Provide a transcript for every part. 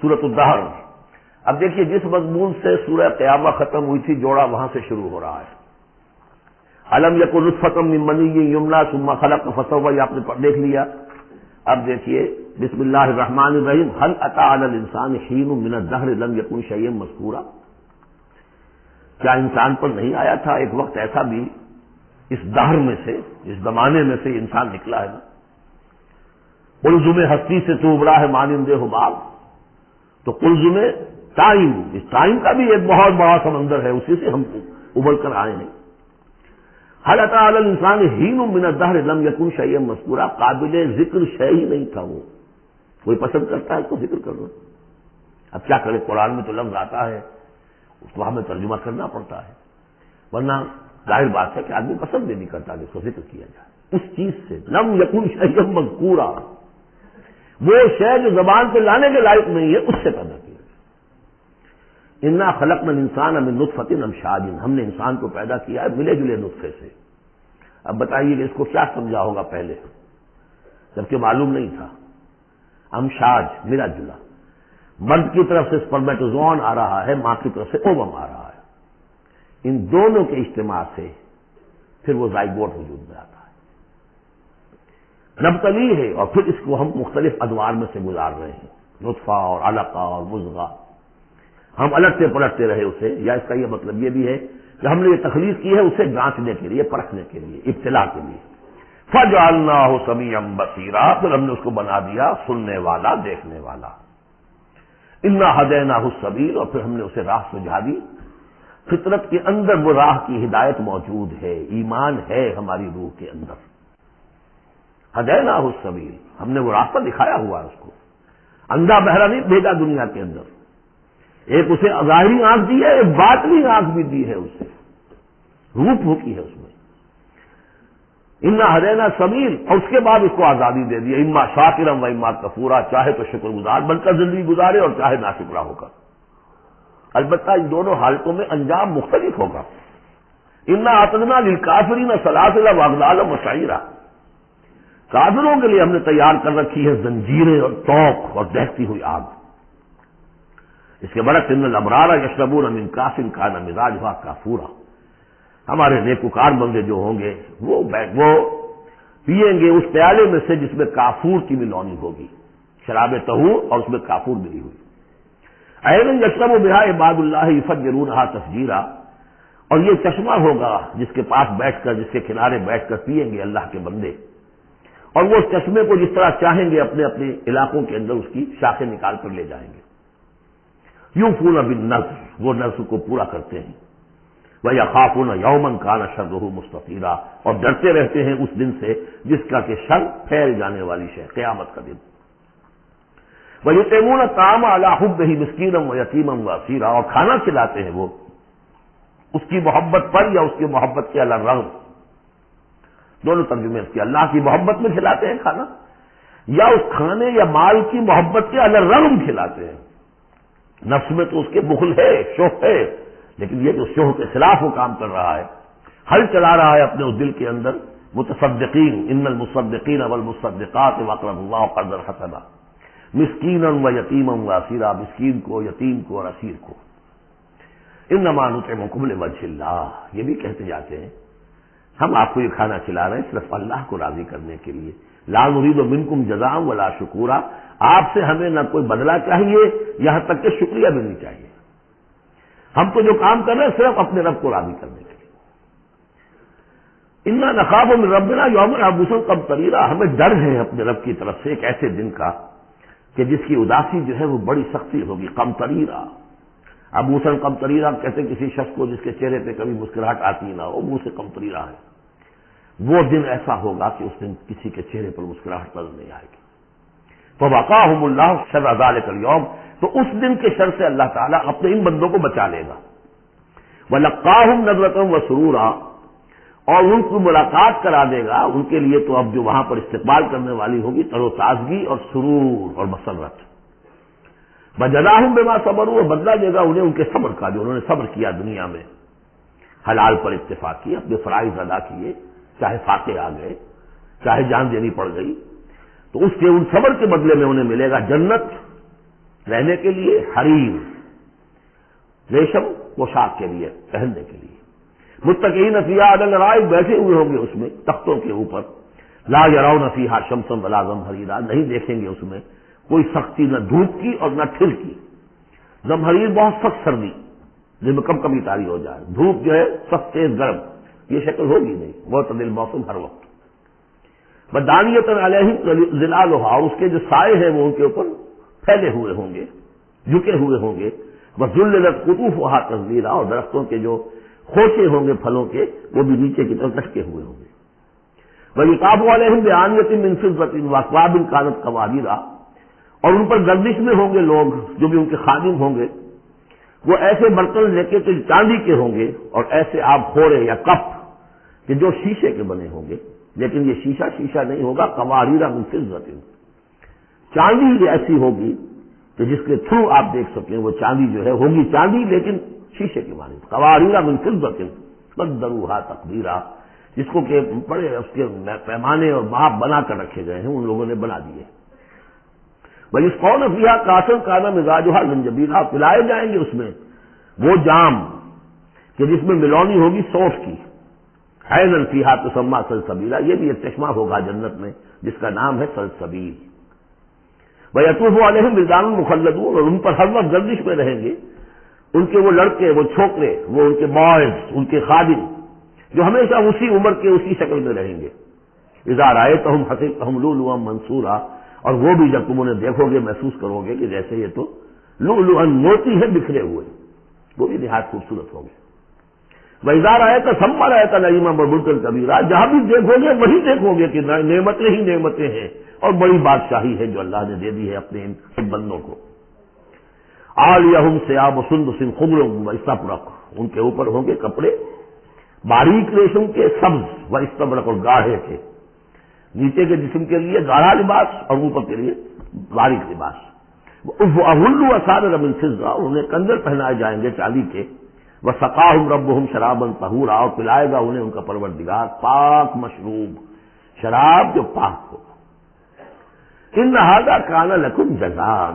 سورۃ الدہر۔ اب دیکھیے جس مضمون سے سورہ قیامہ ختم ہوئی تھی جوڑا وہاں سے شروع ہو رہا ہے۔ الم یکن نطفۃ من منی یمنی ثم خلق فسوی، یہ آپ نے دیکھ لیا۔ اب دیکھیے بسم اللہ الرحمن الرحیم، هل اتى على الانسان حین من الدہر لم یکن شیئا مذکورا، کیا انسان پر نہیں آیا تھا ایک وقت ایسا بھی اس دہر میں سے، اس زمانے میں سے انسان نکلا ہے نا۔ قلزم ہستی سے تو ابرا ہے مانند حباب، تو قلزم ٹائم، اس ٹائم کا بھی ایک بہت بڑا سمندر ہے، اسی سے ہم ابل کر آئے ہیں۔ هل اتى على الانسان حین من الدہر لم یکن شیئا مذکورا، قابل ذکر شے ہی نہیں تھا وہ، کوئی پسند کرتا ہے تو ذکر کرنا۔ اب کیا کرے، قرآن میں تو لفظ آتا ہے اس کو ہمیں ترجمہ کرنا پڑتا ہے، ورنہ ظاہر بات ہے کہ آدمی پسند بھی نہیں کرتا کہ اس کو ذکر کیا جائے۔ اس چیز سے لم یکن شیئا مذکورا، وہ شے جو زبان پہ لانے کے لائق نہیں ہے اس سے پیدا کیا۔ انا خلقنا الانسان من نطفۃ امشاج، ہم نے انسان کو پیدا کیا ہے ملے جلے نطفے سے۔ اب بتائیے کہ اس کو کیا سمجھا ہوگا پہلے، جبکہ معلوم نہیں تھا۔ امشاج ملا جلا، مرد کی طرف سے سپرمیٹوزوان آ رہا ہے، ماں کی طرف سے اووم آ رہا ہے، ان دونوں کے اجتماع سے پھر وہ زائگوٹ وجود میں آتا ہے، نبتلی ہے، اور پھر اس کو ہم مختلف ادوار میں سے گزار رہے ہیں، نطفہ اور علقہ اور مضغہ، ہم الٹتے پلٹتے رہے اسے، یا اس کا یہ مطلب یہ بھی ہے کہ ہم نے یہ تخلیق کی ہے اسے جانچنے کے لیے، پرکھنے کے لیے، ابتلا کے لیے۔ فجعلناہ سمیعا بصیرا، پھر ہم نے اس کو بنا دیا سننے والا، دیکھنے والا۔ انا ہدیناہ السبیل، اور پھر ہم نے اسے راہ سجھا دی۔ فطرت کے اندر وہ راہ کی ہدایت موجود ہے، ایمان ہے ہماری روح کے اندر۔ ہدیناہ السبیل، ہم نے وہ راستہ دکھایا ہوا ہے اس کو، اندھا بہرا نہیں بھیجا دنیا کے اندر، ایک اسے ظاہری آنکھ دی ہے، ایک باطنی آنکھ بھی دی ہے اسے، روح پھونکی ہے اس میں۔ انا ہدینا سبیل، اور اس کے بعد اس کو آزادی دے دی، اما شاکرا و اما کفورا، چاہے تو شکر گزار بن کر زندگی گزارے اور چاہے ناشکرا ہو کر۔ البتہ ان دونوں حالتوں میں انجام مختلف ہوگا۔ انا اعتدنا للکافرین سلاسل واغلالا وسعیرا، کافروں کے لیے ہم نے تیار کر رکھی ہے زنجیریں اور توق اور دہتی ہوئی آگ۔ اس کے برعکس ان الابرار یشربون من کاس کان مزاجها کافورا، ہمارے نیکوکار بندے جو ہوں گے وہ پئیں گے اس پیالے میں سے جس میں کافور کی ملونی ہوگی، شراب طہور اور اس میں کافور ملی ہوئی۔ عین یشرب بها عباد اللہ یفجرونها تفجیرا، اور یہ چشمہ ہوگا جس کے پاس بیٹھ کر، جس کے کنارے بیٹھ کر پئیں گے اللہ کے بندے، اور وہ اس چشمے کو جس طرح چاہیں گے اپنے اپنے علاقوں کے اندر اس کی شاخیں نکال کر لے جائیں گے۔ یوفون بالنذر، وہ نذر کو پورا کرتے ہیں۔ وَيَخَافُونَ يَوْمًا كَانَ شَرُّهُ مُسْتَطِيرًا، اور ڈرتے رہتے ہیں اس دن سے جس کا کہ شر پھیل جانے والی ہے، قیامت کا دن۔ وَيُطْعِمُونَ الطَّعَامَ عَلَىٰ حُبِّهِ مِسْكِينًا وَيَتِيمًا وَأَسِيرًا، اور کھانا کھلاتے ہیں وہ اس کی محبت پر یا اس کی محبت کے علی الرغم، دونوں ترجمے اس کے، اللہ کی محبت میں کھلاتے ہیں کھانا، یا اس کھانے یا مال کی محبت کے علی الرغم کھلاتے ہیں۔ نفس میں تو اس کے بخل ہے، شوق ہے، لیکن یہ جو شوق کے خلاف وہ کام کر رہا ہے، حل چلا رہا ہے اپنے اس دل کے اندر۔ متصدقین ان المصدقین والمصدقات وقرضوا اللہ قرضا حسنا مسکینا ویتیما واسیرا، مسکین کو، یتیم کو اور اسیر کو۔ انما نطعمکم لوجہ اللہ، یہ بھی کہتے جاتے ہیں ہم آپ کو یہ کھانا کھلا رہے ہیں صرف اللہ کو راضی کرنے کے لیے، لا نرید منکم جزاء ولا شکورا، آپ سے ہمیں نہ کوئی بدلہ چاہیے یہاں تک کہ شکریہ بھی نہیں چاہیے، ہم تو جو کام کر رہے ہیں صرف اپنے رب کو راضی کرنے کے لیے۔ انا نخاف من ربنا یوما عبوسا قمطریرا، ہمیں ڈر ہے اپنے رب کی طرف سے ایک ایسے دن کا کہ جس کی اداسی جو ہے وہ بڑی سختی ہوگی، قمطریرا۔ عبوسا قمطریرا کہتے ہیں کسی شخص کو جس کے چہرے پہ کبھی مسکراہٹ آتی نہ ہو، منہ سے قمطریرا ہے، وہ دن ایسا ہوگا کہ اس دن کسی کے چہرے پر مسکراہٹ نظر نہیں آئے گی۔ فوقاہم اللہ شر ذلک اليوم، تو اس دن کے شر سے اللہ تعالیٰ اپنے ان بندوں کو بچا لے گا۔ وَلَقَّاهُمْ نَضْرَةً وَسُرُورًا، اور ان کو ملاقات کرا دے گا، ان کے لیے تو اب جو وہاں پر استقبال کرنے والی ہوگی تر و تازگی اور سرور اور مسرت۔ وَجَزَاهُمْ بِمَا صَبَرُوا، اور بدلہ دے گا انہیں ان کے صبر کا، جو انہوں نے صبر کیا دنیا میں، حلال پر اتفاق کیا، اپنے فرائض ادا کیے، چاہے فاقے آ گئے، چاہے جان دینی پڑ گئی، تو اس کے ان صبر کے بدلے میں انہیں ملے گا جنت رہنے کے لیے حریر ریشم پوشاک کے لیے پہننے کے لیے، متکئین فیہا علی الارائک بیٹھے ہوئے ہوں گے اس میں تختوں کے اوپر، لا یرون فیہا شمسا ولا زمہریرا نہیں دیکھیں گے اس میں کوئی سختی نہ دھوپ کی اور نہ ٹھنڈ کی۔ زمہریر بہت سخت سردی جس میں کم کبھی تاری ہو جائے، دھوپ جو ہے سخت تیز گرم، یہ شکل ہوگی نہیں، معتدل موسم ہر وقت۔ بدانیۃ علیہم ظلالھا، اس کے جو سائے ہیں وہ ان کے اوپر پھیلے ہوئے ہوں گے، جھکے ہوئے ہوں گے، وذللت قطوفھا تذلیلا، اور درختوں کے جو خوشے ہوں گے پھلوں کے وہ بھی نیچے کی طرف لٹکے ہوئے ہوں گے۔ وَیُطَافُ عَلَیہم بِآنِیَۃٍ مِّن فِضَّةٍ وَأَکْوَابٍ کَانَتْ قَوَارِیرَا، اور ان پر گردش میں ہوں گے لوگ جو بھی ان کے خادم ہوں گے، وہ ایسے برتن لے کے جو چاندی کے ہوں گے، اور ایسے آپ خورے یا کپ کہ جو شیشے کے بنے ہوں گے، لیکن یہ شیشہ نہیں ہوگا، قواریرا من فضۃ، چاندی ایسی ہوگی کہ جس کے تھرو آپ دیکھ سکیں وہ چاندی جو ہے ہوگی چاندی لیکن شیشے کی مانند، قواریرا من فضۃ قدروھا تقدیرا، جس کو کہ بڑے اس کے پیمانے اور ماپ بنا کر رکھے گئے ہیں، ان لوگوں نے بنا دیے۔ وَیُسْقَوْنَ فِیہا کَأْسًا کَانَ مِزَاجُھا زَنجَبِیلًا، پلائے جائیں گے اس میں وہ جام کہ جس میں ملونی ہوگی سونف کی، عَیْنًا فِیہا تُسَمَّىٰ سلسبیلا، یہ بھی ایک چشمہ ہوگا جنت میں جس کا نام ہے سلسبیل۔ وَیَطُوفُ عَلَیہم وِلْدَانٌ مُخَلَّدُونَ، اور ان پر ہر وقت گردش میں رہیں گے ان کے وہ لڑکے، وہ چھوکرے، وہ ان کے بوائز، ان کے خادم جو ہمیشہ اسی عمر کے اسی شکل میں رہیں گے۔ اذا رأیتہم حسبتہم لؤلؤا منثورا، اور وہ بھی جب تم انہیں دیکھو گے محسوس کرو گے کہ جیسے یہ تو لؤلؤا موتی ہے بکھرے ہوئے، وہ بھی نہایت خوبصورت ہوں گے۔ وَإِذَا رَأَيْتَ ثَمَّ رَأَيْتَ نَعِیمًا وَمُلْکًا کَبِیرًا، جہاں بھی دیکھو گے وہی دیکھو گے کہ نعمتیں ہی نعمتیں ہیں اور بڑی بادشاہی ہے جو اللہ نے دے دی ہے اپنے ان بندوں کو۔ عَالِیَہُمْ ثِیَابُ سُنْدُسٍ خُضْرٌ وَإِسْتَبْرَقٌ، ان کے اوپر ہوں گے کپڑے باریک ریشم کے، سبز وَإِسْتَبْرَقٌ، اور گاڑھے کے، نیچے کے جسم کے لیے گاڑھا لباس اور اوپر کے لیے باریک لباس۔ وَأَحُلُّوا أَسَاوِرَ مِن فِضَّةٍ، انہیں کنگن پہنائے جائیں گے چاندی کے۔ وَسَقَاهُمْ رَبُّهُمْ شَرَابًا طَهُورًا، اور پلائے گا انہیں ان کا پروردگار پاک مشروب شراب جو پاک ہوگا۔ إِنَّ هَذَا كَانَ لَكُمْ جَزَاءً،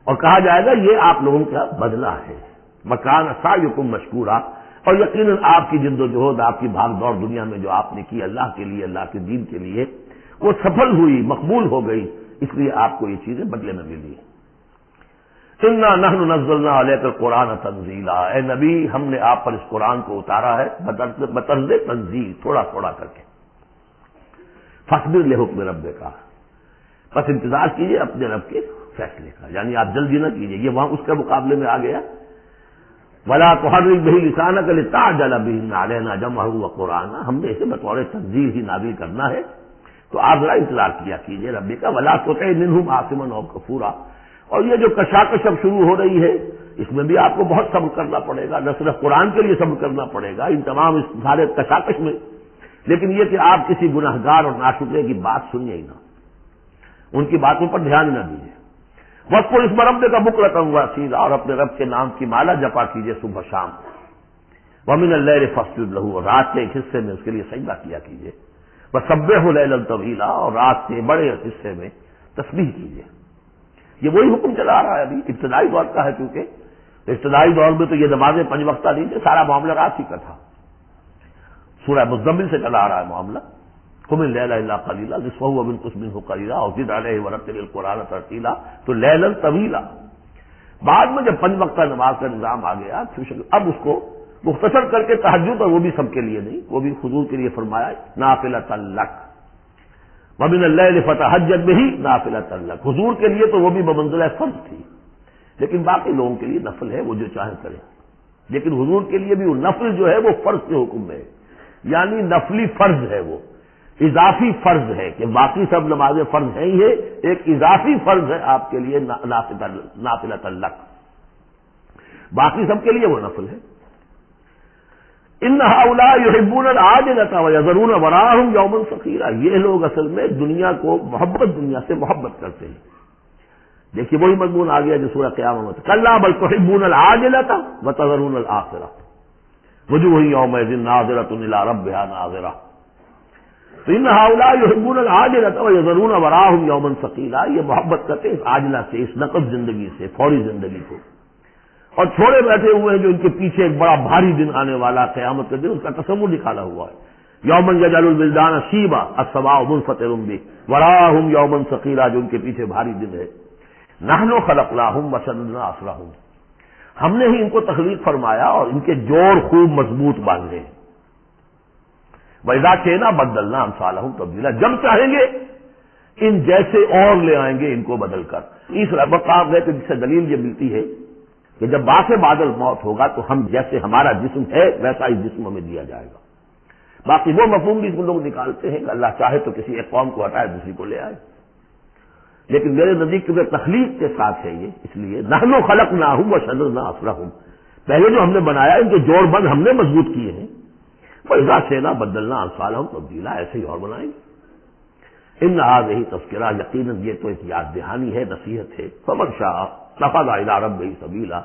اور کہا جائے گا یہ آپ لوگوں کا بدلہ ہے۔ وَكَانَ سَعْيُكُمْ مَشْكُورًا، اور یقیناً آپ کی جد و جہد، آپ کی بھاگ دوڑ دنیا میں جو آپ نے کی اللہ کے لیے، اللہ کے دین کے لیے، وہ سفل ہوئی، مقبول ہو گئی، اس لیے آپ کو یہ چیزیں بدلے میں ملی۔ اِنَّا نَحْنُ نَزَّلْنَا عَلَيْكَ الْقُرْآنَ تَنزِيلًا، اے نبی ہم نے آپ پر اس قرآن کو اتارا ہے بطرز تنزیل، تھوڑا تھوڑا کر کے۔ فَاصْبِرْ لِحُکْمِ رَبِّکَ، بس انتظار کیجئے اپنے رب کے فیصلے کا، یعنی آپ جلدی نہ کیجئے، یہ وہاں اس کے مقابلے میں آ گیا۔ وَلَا تُحَرِّكْ بِهِ لِسَانَكَ لِتَعْجَلَ بِهِ إِنَّ عَلَيْنَا جَمْعَهُ وَقُرْآنَهُ، ہم نے اسے بطور تنزیل ہی نازل کرنا ہے، تو آپ ذرا انتظار کیا کیجئے ربی کا۔ وَلَا تُطِعْ مِنْهُمْ آثِمًا أَوْ كَفُورًا، اور یہ جو کشاکش اب شروع ہو رہی ہے اس میں بھی آپ کو بہت صبر کرنا پڑے گا، نہ صرف قرآن کے لیے صبر کرنا پڑے گا ان تمام اس سارے کشاکش میں، لیکن یہ کہ آپ کسی گنہگار اور ناشکرے کی بات سنیے ہی نہ، ان کی باتوں پر دھیان نہ دیجیے۔ وَاذْكُرِ اسْمَ رَبِّكَ بُكْرَةً وَأَصِيلًا، اور اپنے رب کے نام کی مالا جپا کیجیے صبح شام۔ وَمِنَ اللَّيْلِ فَاسْجُدْ لَهُ، اور رات کے ایک حصے میں اس کے لیے سجدہ کیا کیجیے۔ وَسَبِّحْهُ لَيْلًا طَوِيلًا، اور رات کے بڑے حصے میں تسبیح کیجیے۔ یہ وہی حکم چلا رہا ہے، ابھی ابتدائی دور کا ہے، کیونکہ ابتدائی دور میں تو یہ نمازیں 5 وقتہ نہیں تھے، سارا معاملہ رات ہی کا تھا۔ سورہ مزمل سے چلا آ رہا ہے معاملہ۔ قُمِ اللَّيْلَ إِلَّا قَلِيلًا نِصْفَهُ وَانقُصْ مِنْهُ قَلِيلًا أَوْ زِدْ عَلَيْهِ وَرَتِّلِ الْقُرْآنَ تَرْتِيلًا، تو لیلا طویلا۔ بعد میں جب 5 وقتہ نماز کا نظام آ گیا اب اس کو مختصر کر کے تہجد، اور وہ بھی سب کے لیے نہیں، وہ بھی حضور کے لیے فرمایا نافلۃ لک، وَمِنَ اللَّيْلِ فَتَہجد بِهِ نافلۃ لک، حضور کے لیے تو وہ بھی بمنزلہ فرض تھی، لیکن باقی لوگوں کے لیے نفل ہے، وہ جو چاہیں کریں، لیکن حضور کے لیے بھی وہ نفل جو ہے وہ فرض کے حکم میں ہے، یعنی نفلی فرض ہے، وہ اضافی فرض ہے کہ باقی سب نمازیں فرض ہیں ہی ہے، ایک اضافی فرض ہے آپ کے لیے نافلۃ لک، باقی سب کے لیے وہ نفل ہے۔ ان هؤلاء يحبون العاجلة ويذرون وراءهم يوما ثقيلا، یہ لوگ اصل میں دنیا کو دنیا سے محبت کرتے ہیں۔ دیکھیے وہی مضمون آ گیا جو سورہ قیامت میں، کلا بل تحبون العاجلة وتذرون الآخرة وجوہ یومئذ ناظرة إلى ربها ناظرة۔ تو ان ہؤلاء یحبون العاجلۃ ویذرون وراءهم یوما ثقیلا، یہ محبت کرتے ہیں اس عاجلہ سے، اس نقد زندگی سے، فوری زندگی کو، اور چھوڑے بیٹھے ہوئے ہیں جو ان کے پیچھے ایک بڑا بھاری دن آنے والا قیامت کے دن، اس کا تصور نکالا ہوا ہے۔ یوما یجعل الولدان شیبا السماء منفطر به وراءهم یوما ثقیلا، جو ان کے پیچھے بھاری دن ہے۔ نحن خلقناهم وشددنا اسرهم، ہم نے ہی ان کو تخلیق فرمایا اور ان کے جوڑ خوب مضبوط باندھے ہیں۔ وَإِذَا شِئْنَا بَدَّلْنَا أَمْثَالَهُمْ تَبْدِيلًا، جب چاہیں گے ان جیسے اور لے آئیں گے ان کو بدل کر۔ اس مقام ہے کہ جس سے دلیل یہ ملتی ہے کہ جب باس بادل موت ہوگا تو ہم جیسے ہمارا جسم ہے ویسا ہی جسم ہمیں دیا جائے گا۔ باقی وہ مفہوم بھی لوگ نکالتے ہیں کہ اللہ چاہے تو کسی ایک قوم کو ہٹائے دوسری کو لے آئے، لیکن میرے نزدیک کہ تخلیق کے ساتھ ہے یہ، اس لیے نحن خلقناہم وشددنا اسرہم، پہلے جو ہم نے بنایا ان کے جوڑ بند ہم نے مضبوط کیے ہیں۔ وَإِذَا شِئْنَا بَدَّلْنَا أَمْثَالَهُمْ تَبْدِيلًا، ایسے ہی اور بنائیں گے۔ ان هذه تذکرہ، یقیناً یہ تو ایک یاد دہانی ہے، نصیحت ہے۔ فَمَنْ شَاءَ اتَّخَذَ إِلَىٰ رَبِّهِ سَبِيلًا،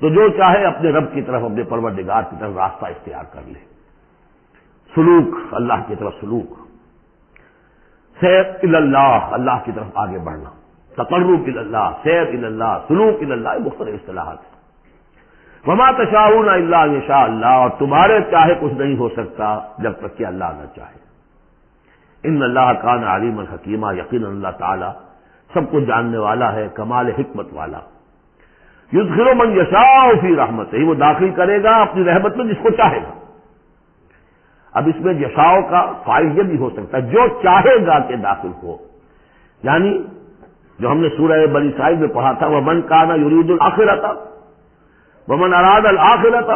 تو جو چاہے اپنے رب کی طرف، اپنے پروردگار کی طرف راستہ اختیار کر لے، سلوک، اللہ کی طرف سلوک، سیر اللہ، اللہ کی طرف آگے بڑھنا، تقرب اللہ، سیر اللہ، سلوک اللہ، مختلف اصطلاحات۔ وما تشاءون الا ان یشاء اللہ، اور تمہارے چاہے کچھ نہیں ہو سکتا جب تک کہ اللہ نہ چاہے۔ ان اللہ کان علیما حکیما، یقیناً اللہ تعالی سب کو جاننے والا ہے، کمال حکمت والا۔ یدخل من یشاء فی رحمتہ، وہ داخل کرے گا اپنی رحمت میں جس کو چاہے گا۔ اب اس میں یشاء کا فاعل یہ بھی ہو سکتا ہے جو چاہے گا کہ داخل ہو، یعنی جو ہم نے سورہ بنی اسرائیل میں پڑھا تھا، ومن کان یرید الآخرۃ ومن اراد الآخرۃ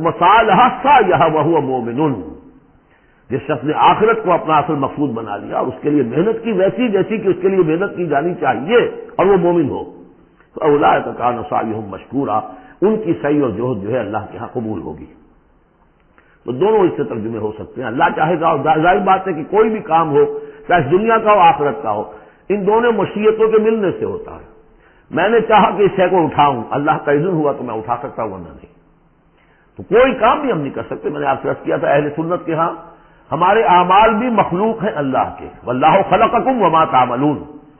وسعى لها سعيها وهو مؤمن، جس شخص نے آخرت کو اپنا اصل مقصود بنا لیا اور اس کے لیے محنت کی ویسی جیسی کہ اس کے لیے محنت کی جانی چاہیے اور وہ مومن ہو، فاولئک کان سعیهم مشکورا، ان کی سعی اور جہد جو ہے اللہ کے ہاں قبول ہوگی۔ تو دونوں اس سے ترجمے ہو سکتے ہیں، اللہ چاہے گا، اور ظاہر بات ہے کہ کوئی بھی کام ہو چاہے دنیا کا ہو آخرت کا ہو، ان دونوں مشیتوں کے ملنے سے ہوتا ہے۔ میں نے چاہا کہ اس شے کو اٹھاؤں، اللہ کا اذن ہوا تو میں اٹھا سکتا ہوں، ورنہ نہیں۔ تو کوئی کام بھی ہم نہیں کر سکتے۔ میں نے آپ سے عرض کیا تھا اہل سنت کے ہاں ہمارے اعمال بھی مخلوق ہیں اللہ کے، واللہ خلقکم وما تعملون،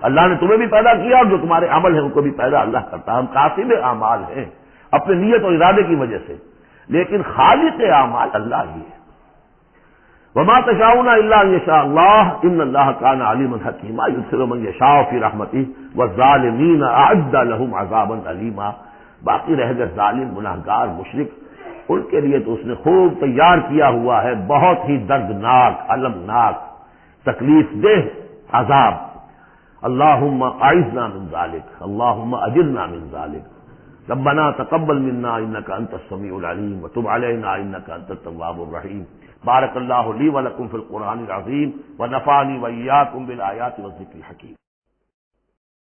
اللہ نے تمہیں بھی پیدا کیا اور جو تمہارے عمل ہیں ان کو بھی پیدا اللہ کرتا ہے۔ ہم کاسب اعمال ہیں اپنے نیت اور ارادے کی وجہ سے، لیکن خالق اعمال اللہ ہی ہے۔ وما تشاءون الا ان یشاء اللہ ان اللہ کان علیما حکیما، یدخل من یشاء فی رحمتہ والظالمین اعد لهم عذابا الیما، باقی رہ گئے ظالم، گناہگار، مشرک، ان کے لیے تو اس نے خوب تیار کیا ہوا ہے بہت ہی دردناک، المناک، تکلیف دہ عذاب۔ اللہم اعذنا من ذلک، اللہم اجرنا من ذلک، ربنا تقبل منا انك انت السميع العليم وتب علينا انك انت التواب الرحيم۔ بارك الله لي ولكم في القرآن العظيم ونفعني وإياكم بالآيات والذكر الحكيم۔